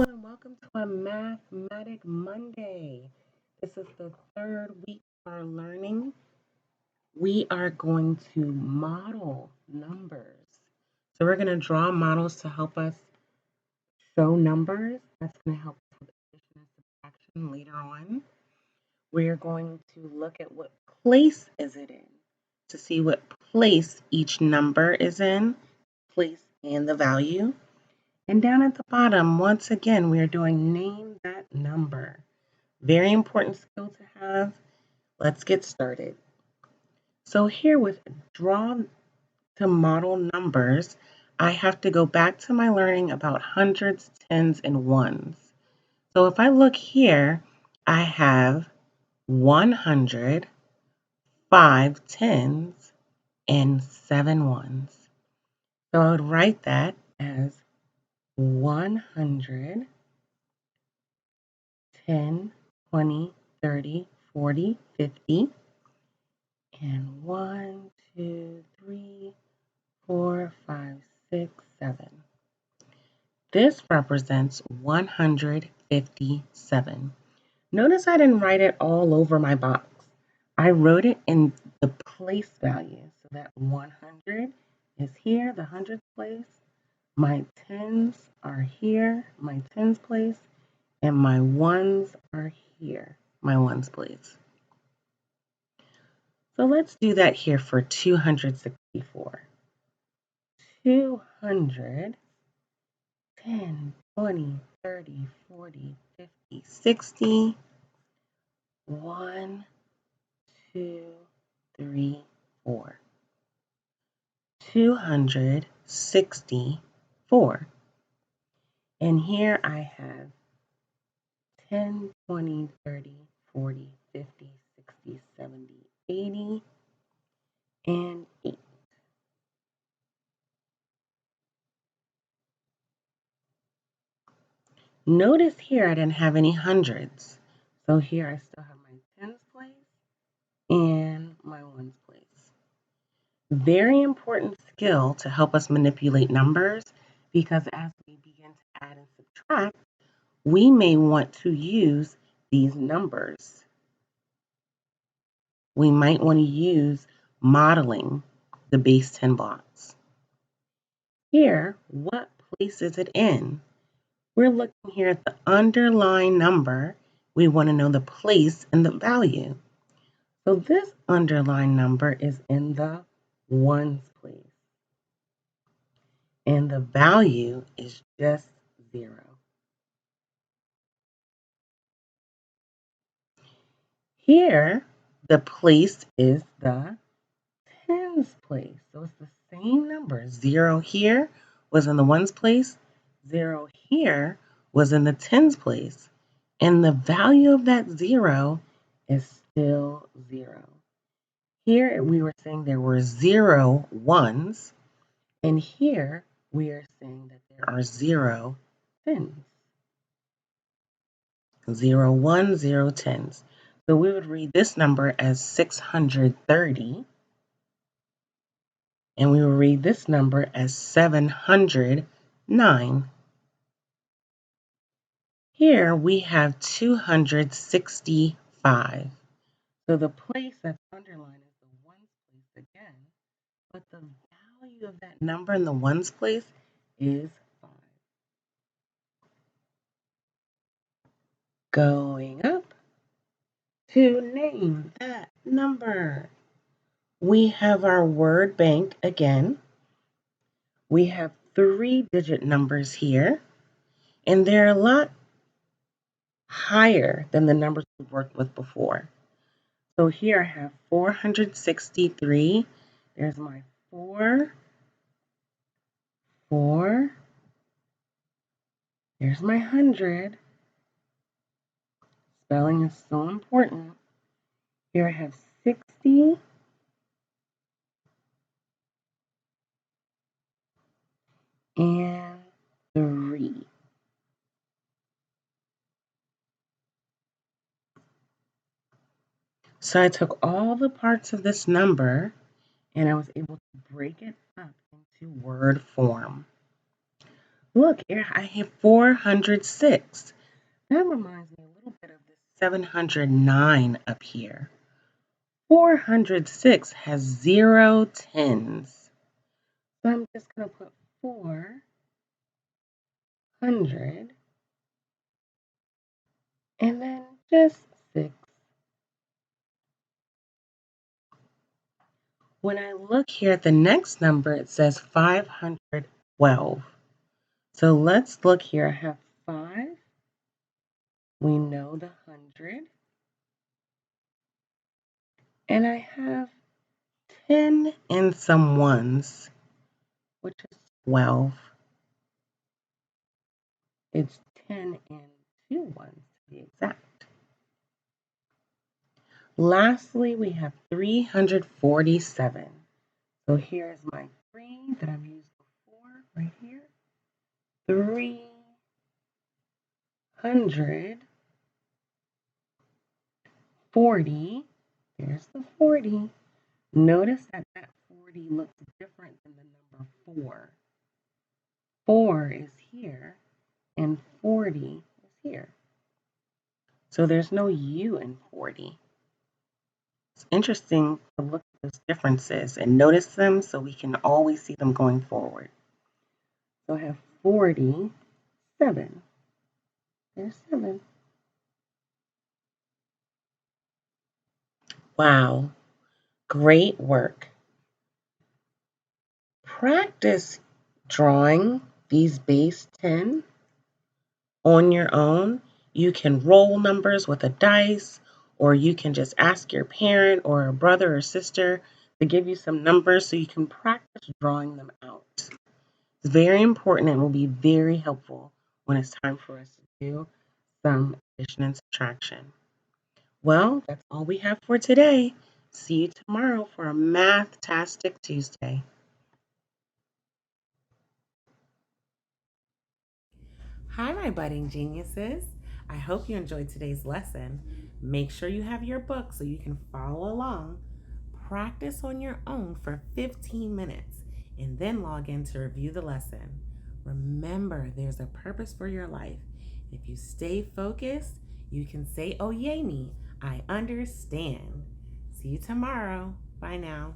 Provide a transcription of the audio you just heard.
And welcome to a Math-Matic Monday. This is the third week of our learning. We are going to model numbers. So we're going to draw models to help us show numbers. That's going to help us with addition and subtraction later on. We're going to look at what place is it in to see what place each number is in, place and the value. And down at the bottom, once again, we are doing name that number. Very important skill to have. Let's get started. So here with draw to model numbers, I have to go back to my learning about hundreds, tens, and ones. So if I look here, I have 100, 5 tens, and 7 ones. So I would write that as 100, 10, 20, 30, 40, 50, and 1, 2, 3, 4, 5, 6, 7. This represents 157. Notice I didn't write it all over my box. I wrote it in the place value. So that 100 is here, the hundredths place. My tens are here, my tens place. And my ones are here, my ones place. So let's do that here for 264. 200, 10, 20, 30, 40, 50, 60. 1, 2, 3, 4. 264. And here I have 10, 20, 30, 40, 50, 60, 70, 80, and 8. Notice here I didn't have any hundreds. So here I still have my tens place and my ones place. Very important skill to help us manipulate numbers because as we begin to add and subtract, we may want to use these numbers. We might want to use modeling the base 10 blocks. Here, what place is it in? We're looking here at the underlying number. We want to know the place and the value. So this underlying number is in the ones place. And the value is just 0. Here, the place is the tens place. So it's the same number. 0 here was in the ones place. 0 here was in the tens place. And the value of that 0 is still 0. Here we were saying there were 0 ones. And here we are saying that there are 0 tens. 0, 1, 0 tens. So we would read this number as 630. And we will read this number as 709. Here we have 265. So the place that's underlined is the ones place again, but the value of that number in the ones place is 5. Going up to name that number. We have our word bank again. We have 3-digit numbers here, and they're a lot higher than the numbers we worked with before. So here I have 463. There's my 4, 4. There's my 100. Spelling is so important. Here I have 60. And 3. So I took all the parts of this number and I was able to break it up into word form. Look, here I have 406. That reminds me a little bit of this 709 up here. 406 has 0 tens. So I'm just going to put 400 and then just 6. When I look here at the next number, it says 512. So let's look here. I have 5. We know the 100. And I have 10 and some ones, which is 12. It's 10 and 2 ones to be exact. Lastly, we have 347. So here's my 3 that I've used before right here. 340. There's the 40. Notice that that 40 looks different than the number 4. 4 is here and 40 is here. So there's no U in 40. It's interesting to look at those differences and notice them so we can always see them going forward. So I have 47. There's 7. Wow, great work. Practice drawing these base 10 on your own. You can roll numbers with a dice, or you can just ask your parent or a brother or sister to give you some numbers so you can practice drawing them out. It's very important and will be very helpful when it's time for us to do some addition and subtraction. Well, that's all we have for today. See you tomorrow for a Math-Tastic Tuesday. Hi, my budding geniuses. I hope you enjoyed today's lesson. Make sure you have your book so you can follow along. Practice on your own for 15 minutes and then log in to review the lesson. Remember, there's a purpose for your life. If you stay focused, you can say, Oyemi, I understand. See you tomorrow. Bye now.